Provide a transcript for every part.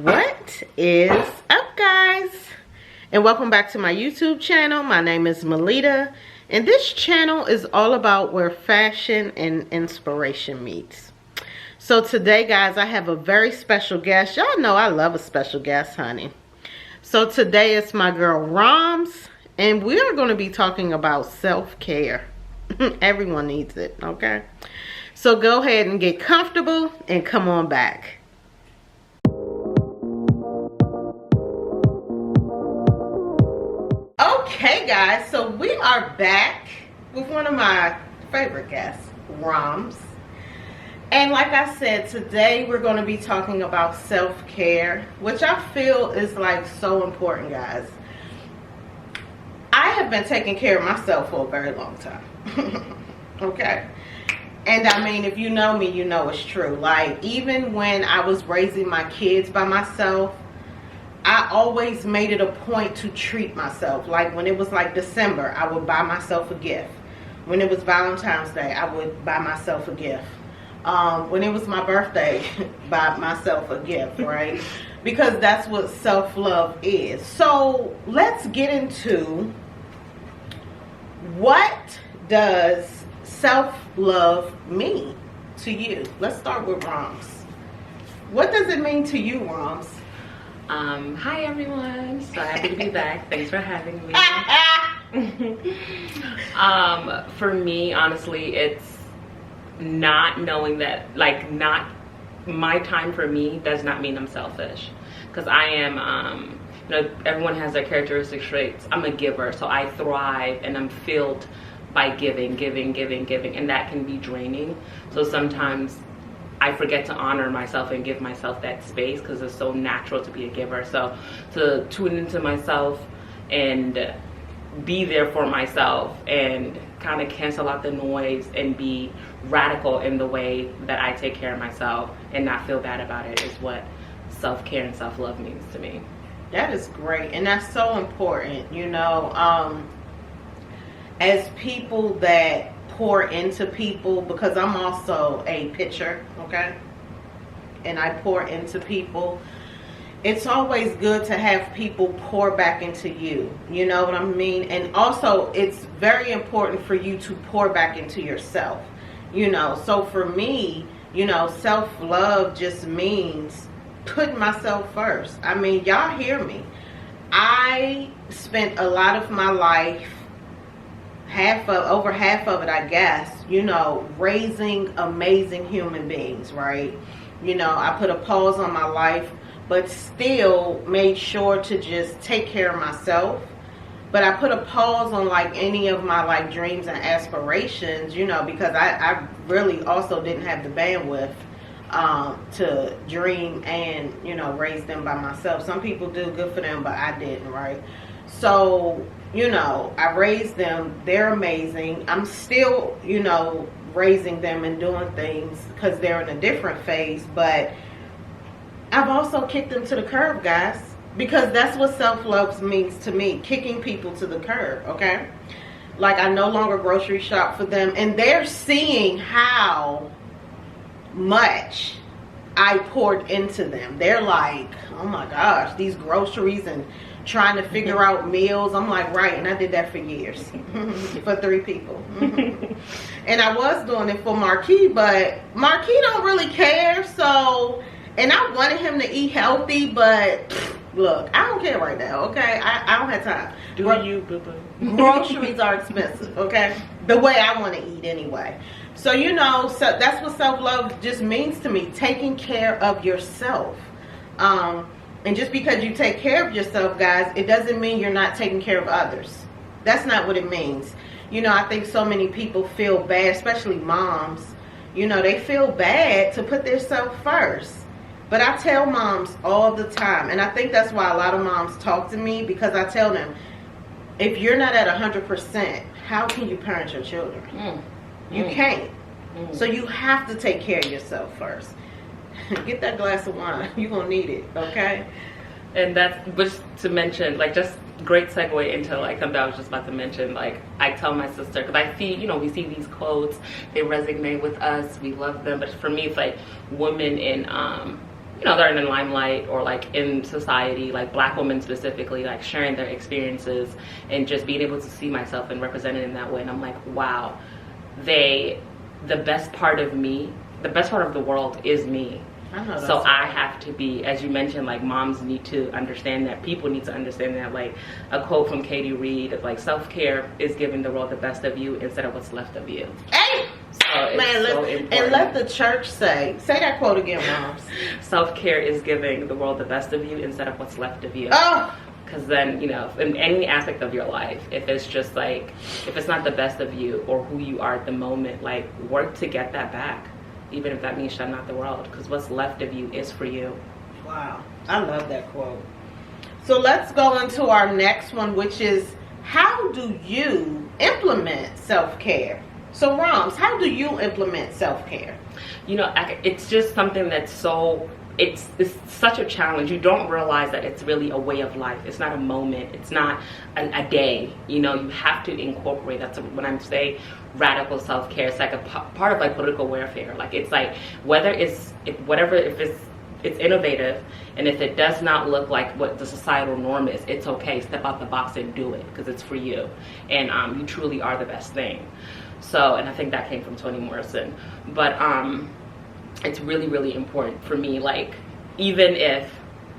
What is up, guys, and welcome back to my YouTube channel. My name is Melita, and this channel is all about where fashion and inspiration meets. So today, guys, I have a very special guest. Y'all know I love a special guest, honey. So today it's my girl Roms, and we are going to be talking about self-care. Everyone needs it, okay? So go ahead and get comfortable and come on back. Okay, guys, so we are back with one of my favorite guests, Roms. And like I said, today we're going to be talking about self-care, which I feel is like so important, guys. I have been taking care of myself for a very long time. Okay? And I mean, if you know me, you know it's true. Like, even when I was raising my kids by myself, I always made it a point to treat myself. Like when it was like December, I would buy myself a gift. When it was Valentine's Day, I would buy myself a gift. When it was my birthday, buy myself a gift, right? Because that's what self-love is. So let's get into what does self-love mean to you. Let's start with Roms. What does it mean to you, Roms? Hi everyone, so happy to be back. Thanks for having me. For me, honestly, it's not knowing that, like, not my time for me does not mean I'm selfish, because I am, you know, everyone has their characteristic traits. I'm a giver, so I thrive and I'm filled by giving, and that can be draining. So sometimes I forget to honor myself and give myself that space because it's so natural to be a giver. So to tune into myself and be there for myself and kind of cancel out the noise and be radical in the way that I take care of myself and not feel bad about it is what self-care and self-love means to me. That is great, and that's so important, you know, as people that pour into people, because I'm also a pitcher, okay, and I pour into people. It's always good to have people pour back into you, you know what I mean? And also it's very important for you to pour back into yourself, you know. So for me, you know, self-love just means putting myself first. I mean, y'all hear me. I spent a lot of my life, over half of it, I guess, you know, raising amazing human beings, right? You know, I put a pause on my life, but still made sure to just take care of myself. But I put a pause on like any of my like dreams and aspirations, you know, because I really also didn't have the bandwidth to dream and, you know, raise them by myself. Some people do, good for them, but I didn't, right? So, you know, I raised them. They're amazing. I'm still, you know, raising them and doing things because they're in a different phase. But I've also kicked them to the curb, guys, because that's what self-love means to me, kicking people to the curb, okay? Like, I no longer grocery shop for them, and they're seeing how much I poured into them. They're like, oh my gosh, these groceries and trying to figure out meals. I'm like, right, and I did that for years for 3 people. And I was doing it for Marquis, but Marquis don't really care. So, and I wanted him to eat healthy, but look, I don't care right now, okay? I don't have time. You, boo-boo? Groceries are expensive, okay? The way I want to eat anyway. So, you know, so that's what self-love just means to me, taking care of yourself. And just because you take care of yourself, guys, it doesn't mean you're not taking care of others. That's not what it means. You know, I think so many people feel bad, especially moms. You know, they feel bad to put themselves first. But I tell moms all the time, and I think that's why a lot of moms talk to me, because I tell them, if you're not at 100%, how can you parent your children? You can't. So you have to take care of yourself first. Get that glass of wine. You're going to need it, okay? And that's, which to mention, like, just great segue into, like, something I was just about to mention. Like, I tell my sister, because I see, you know, we see these quotes, they resonate with us, we love them. But for me, it's like women in you know, they're in the limelight or like in society, like Black women specifically, like sharing their experiences and just being able to see myself and represented in that way. And I'm like, wow, the best part of me, the best part of the world is me. So I have to be, as you mentioned, like moms need to understand that, people need to understand that. Like a quote from Katie Reed of like, self-care is giving the world the best of you instead of what's left of you. Hey! So man, so important. And let the church say that quote again, moms. Self-care is giving the world the best of you instead of what's left of you. Oh! Because then, you know, in any aspect of your life, if it's just like, if it's not the best of you or who you are at the moment, like work to get that back. Even if that means shutting out the world, because what's left of you is for you. Wow, I love that quote. So let's go into our next one, which is, how do you implement self-care? So Roms, how do you implement self-care? You know, it's just something that's so, it's such a challenge. You don't realize that it's really a way of life. It's not a moment. It's not a day. You know, you have to incorporate. That's when I'm saying radical self-care. It's like a part of like political warfare. Like it's like if it's innovative, and if it does not look like what the societal norm is, it's okay. Step out the box and do it because it's for you, and you truly are the best thing. So, and I think that came from Toni Morrison. But it's really, really important for me. Like even if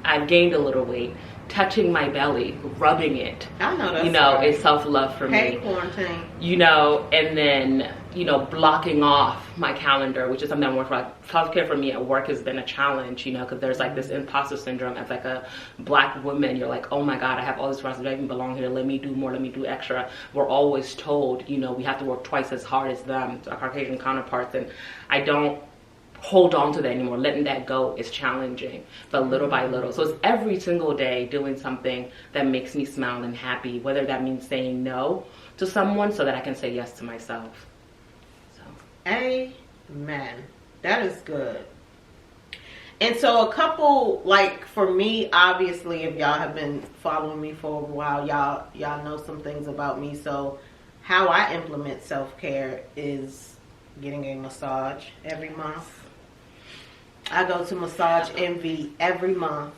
I've gained a little weight, touching my belly, rubbing it, I know that's, you know, right, is self-love for hey, me. Quarantine. You know, and then, you know, blocking off my calendar, which is something I'm working on. Self-care for me at work has been a challenge, you know, because there's like this imposter syndrome as like a Black woman. You're like, oh my God, I have all this responsibility, I even belong here, let me do more, let me do extra. We're always told, you know, we have to work twice as hard as them, our Caucasian counterparts, and I don't hold on to that anymore. Letting that go is challenging, but little by little. So it's every single day doing something that makes me smile and happy, whether that means saying no to someone so that I can say yes to myself. So amen. That is good. And so a couple, like for me, obviously, if y'all have been following me for a while, y'all know some things about me. So how I implement self-care is getting a massage every month. I go to Massage Envy every month.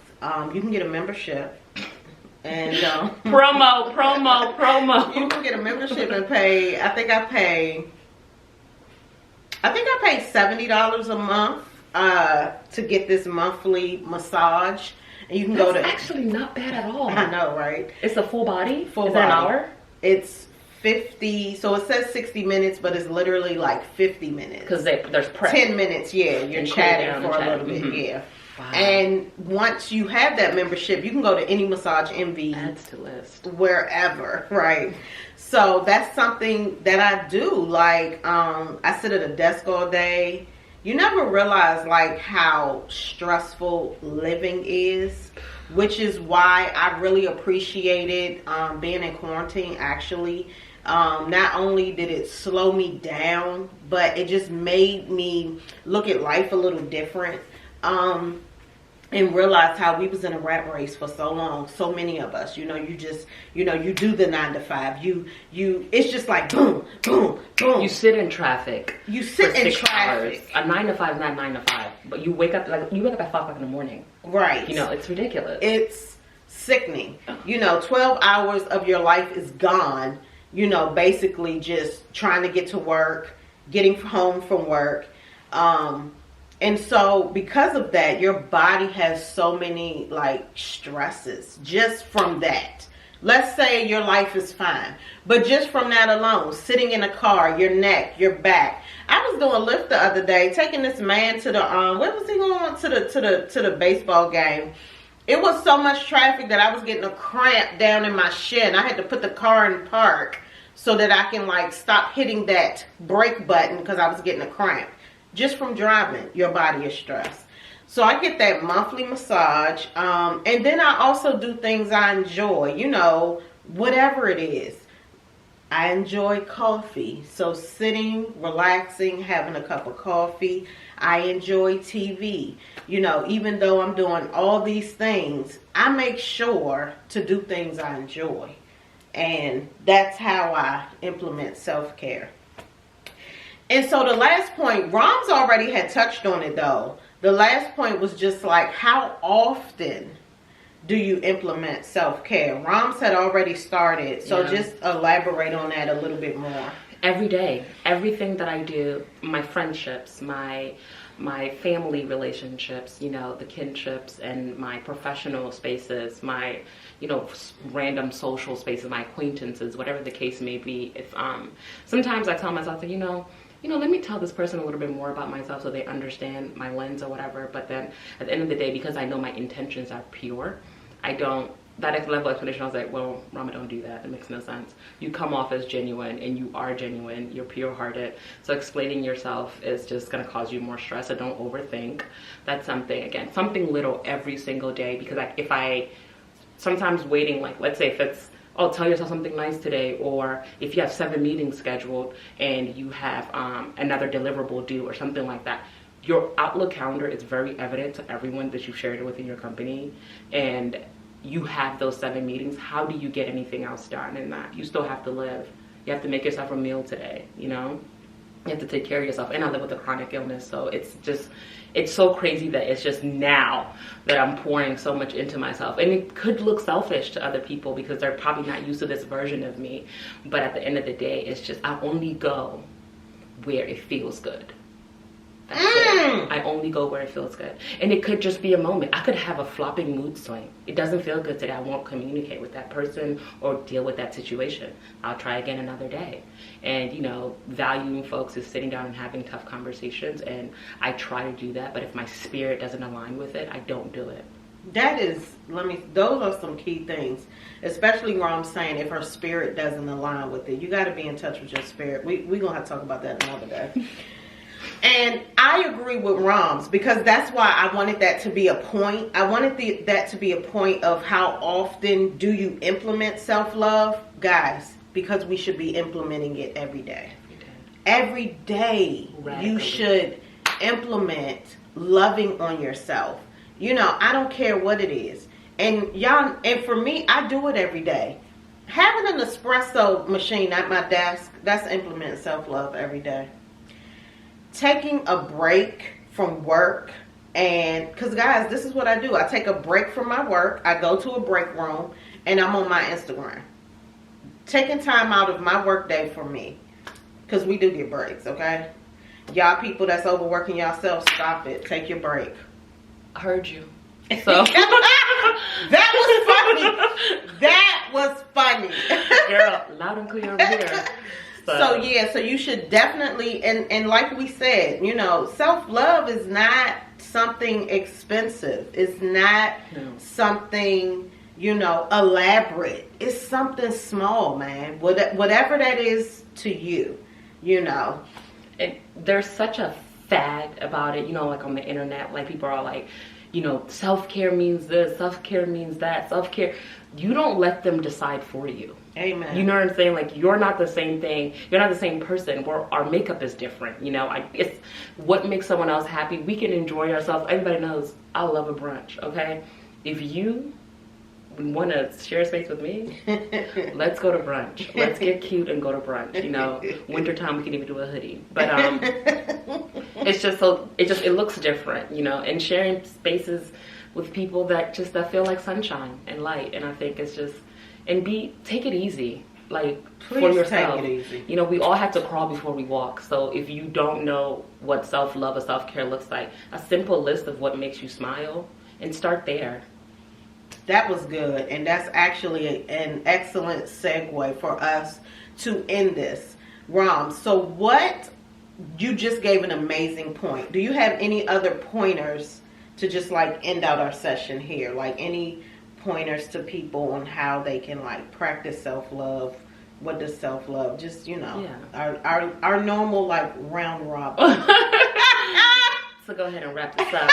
You can get a membership, and promo. You can get a membership and pay. I think I pay $70 a month to get this monthly massage, and you can go to. That's actually not bad at all. I know, right? It's a full body. Full Is body. that an hour? It's 50, so it says 60 minutes, but it's literally like 50 minutes. Because there's prep. 10 minutes, yeah. You're chatting for a little bit, yeah. Wow. And once you have that membership, you can go to any Massage Envy. Adds to list. Wherever, right? So that's something that I do. Like, I sit at a desk all day. You never realize like how stressful living is, which is why I really appreciated being in quarantine, actually. Not only did it slow me down, but it just made me look at life a little different, and realize how we was in a rat race for so long. So many of us, you know, you do the 9 to 5. It's just like boom, boom, boom. You sit in traffic. You sit in 6 traffic. Hours. A 9 to 5 is not 9 to 5, but you wake up at 5 o'clock in the morning. Right. You know, it's ridiculous. It's sickening. You know, 12 hours of your life is gone. You know, basically just trying to get to work, getting home from work. And so because of that, your body has so many like stresses just from that. Let's say your life is fine, but just from that alone, sitting in a car, your neck, your back. I was doing Lyft the other day, taking this man to the where was he going? To the baseball game. It was so much traffic that I was getting a cramp down in my shin. I had to put the car in park so that I can like stop hitting that brake button because I was getting a cramp. Just from driving, your body is stressed. So I get that monthly massage. And then I also do things I enjoy, you know, whatever it is. I enjoy coffee. So sitting, relaxing, having a cup of coffee. I enjoy TV. You know, even though I'm doing all these things, I make sure to do things I enjoy. And that's how I implement self-care. And so the last point, Rom's already had touched on it though. The last point was just like, how often do you implement self-care? Roms had already started, so just elaborate on that a little bit more. Every day, everything that I do, my friendships, my family relationships, you know, the kinships, and my professional spaces, my, you know, random social spaces, my acquaintances, whatever the case may be. If sometimes I tell myself that, you know, let me tell this person a little bit more about myself so they understand my lens or whatever. But then at the end of the day, because I know my intentions are pure, I don't, that level of explanation, I was like, well, Rama, don't do that. It makes no sense. You come off as genuine, and you are genuine. You're pure-hearted. So explaining yourself is just going to cause you more stress. So don't overthink. That's something, again, something little every single day. Because if I sometimes waiting, like, let's say if it's, oh, tell yourself something nice today, or if you have 7 meetings scheduled and you have another deliverable due or something like that, your Outlook calendar is very evident to everyone that you've shared it with in your company, and you have those 7 meetings. How do you get anything else done in that? You still have to live. You have to make yourself a meal today, you know? You have to take care of yourself. And I live with a chronic illness, so it's so crazy that it's just now that I'm pouring so much into myself. And it could look selfish to other people because they're probably not used to this version of me. But at the end of the day, it's just, I only go where it feels good. That's it. I only go where it feels good. And it could just be a moment. I could have a flopping mood swing. It doesn't feel good today. I won't communicate with that person or deal with that situation. I'll try again another day. And, you know, valuing folks is sitting down and having tough conversations. And I try to do that. But if my spirit doesn't align with it, I don't do it. That is, those are some key things. Especially where I'm saying if her spirit doesn't align with it. You got to be in touch with your spirit. We're going to have to talk about that another day. And I agree with Roms, because that's why I wanted that to be a point. I wanted that to be a point of how often do you implement self-love, guys, because we should be implementing it every day. Every day you should implement loving on yourself. You know, I don't care what it is. And y'all, and for me, I do it every day. Having an espresso machine at my desk, that's implementing self-love every day. Taking a break from work, and because guys, this is what I do. I take a break from my work. I go to a break room and I'm on my Instagram. Taking time out of my work day for me, because we do get breaks, okay? Y'all people that's overworking yourself, stop it. Take your break. I heard you. So that was funny. That was funny. Girl, loud and clear over here. So yeah, so you should definitely, and like we said, you know, self-love is not something expensive. It's not something, you know, elaborate. It's something small, man. Whatever that is to you, you know. And there's such a fad about it, you know, like on the internet, like people are like, you know, self-care means this, self-care means that, self-care. You don't let them decide for you. Amen. You know what I'm saying? Like, you're not the same thing. You're not the same person. Our makeup is different. You know, it's what makes someone else happy. We can enjoy ourselves. Everybody knows I love a brunch, okay? If you want to share space with me, let's go to brunch. Let's get cute and go to brunch. You know, wintertime we can even do a hoodie. But it's just so, it looks different, you know, and sharing spaces with people that feel like sunshine and light. And I think it's just, and take it easy, like, please, for yourself. take it easy. You know, we all have to crawl before we walk. So if you don't know what self-love or self-care looks like, a simple list of what makes you smile, and start there. That was good, and that's actually an excellent segue for us to end this. Rom, so what, you just gave an amazing point. Do you have any other pointers to just like end out our session here? Like any pointers to people on how they can like practice self-love? What does self-love, just, you know, our normal like round robin. So go ahead and wrap this up.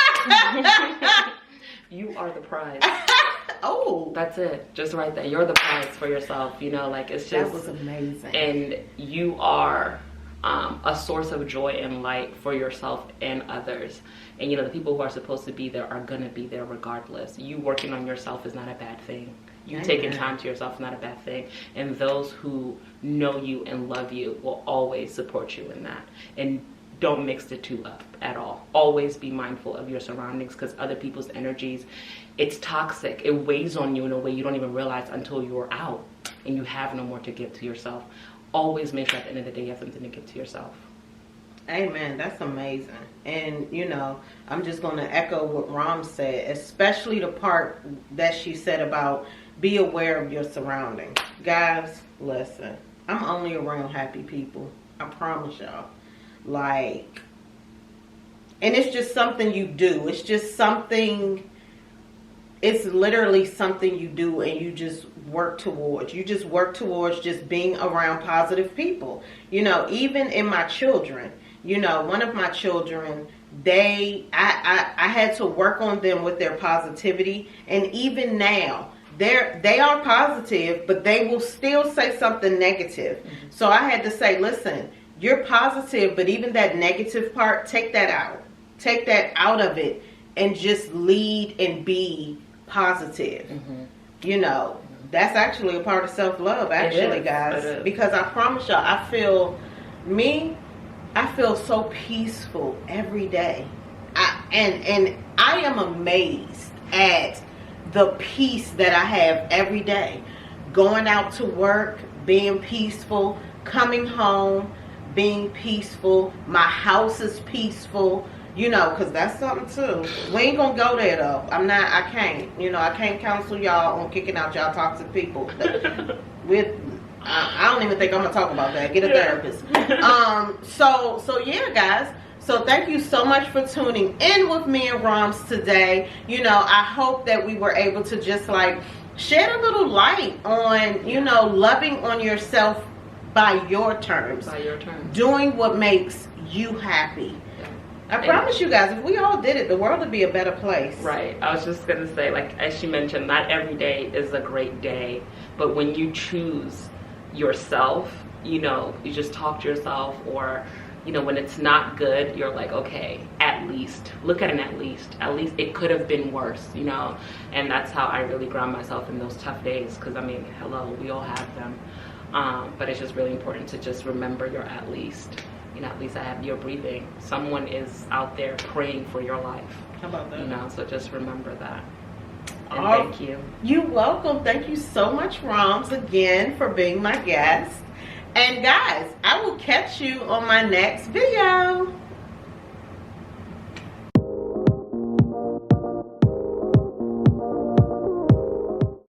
You are the prize. Oh, that's it. Just right there. You're the prize for yourself. You know, like, it's just, that was amazing. And you are a source of joy and light for yourself and others. And, you know, the people who are supposed to be there are going to be there regardless. You working on yourself is not a bad thing. You taking time to yourself is not a bad thing. And those who know you and love you will always support you in that. And don't mix the two up at all. Always be mindful of your surroundings, because other people's energies, it's toxic. It weighs on you in a way you don't even realize until you're out and you have no more to give to yourself. Always make sure at the end of the day you have something to give to yourself. Amen. That's amazing. And, you know, I'm just going to echo what Rom said, especially the part that she said about be aware of your surroundings. Guys, listen, I'm only around happy people. I promise y'all. Like, and it's just something you do. It's just something, it's literally something you do and you just work towards. You just work towards just being around positive people. You know, even in my children, you know, one of my children, I had to work on them with their positivity. And even now, they are positive, but they will still say something negative. Mm-hmm. So I had to say, listen, you're positive, but even that negative part, take that out. Take that out of it and just lead and be positive. Mm-hmm. You know, that's actually a part of self-love, actually, guys. Because I promise y'all, I feel so peaceful every day. And I am amazed at the peace that I have every day. Going out to work, being peaceful, coming home, being peaceful. My house is peaceful, you know, because that's something too. We ain't gonna go there though. I can't counsel y'all on kicking out y'all toxic people. I don't even think I'm gonna talk about that. Get a therapist. So yeah, guys. So thank you so much for tuning in with me and Roms today. You know, I hope that we were able to just like shed a little light on, you know, loving on yourself by your terms. By your terms. Doing what makes you happy. Yeah. I promise you guys, if we all did it, the world would be a better place. Right. I was just gonna say, like, as she mentioned, not every day is a great day, but when you choose yourself, you know, you just talk to yourself, or you know, when it's not good, you're like, okay, at least look at at least it could have been worse, you know. And that's how I really ground myself in those tough days, because I mean, hello, we all have them. But it's just really important to just remember your at least. You know, at least I have your breathing. Someone is out there praying for your life. How about that? You know, so just remember that. And thank you. You're welcome. Thank you so much, Roms, again for being my guest. And guys, I will catch you on my next video.